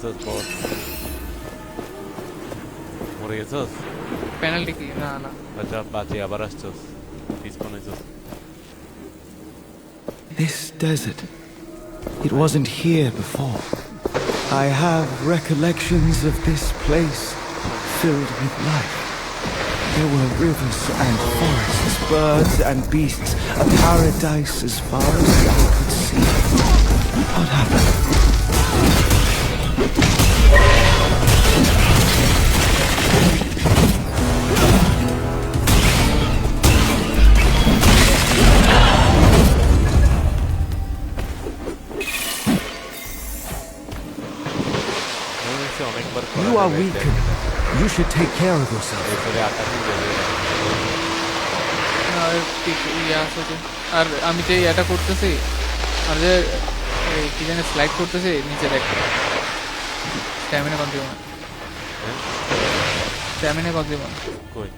গেছস বস? মরে গেছস? পেনাল্টি কি? না না, আচ্ছা বাঁচি আবার আসছস, ডিসপন হইছস। This desert, it wasn't here before. I have recollections of this place filled with life. There were rivers and forests, birds and beasts, a paradise as far as the eye could see. What happened? অনেকবার You are weakened. You should take care of yourself. এরপরে আকাশে বেরিয়ে গেল। আর ঠিক ইয়ে আছে যে, আর আমি যে এটা করতেছি আর যে এই কি জানি স্লাইড করতেছি নিচে দেখ, স্ট্যামিনা কনজিউমার, হ্যাঁ? স্ট্যামিনা কনজিউমার কই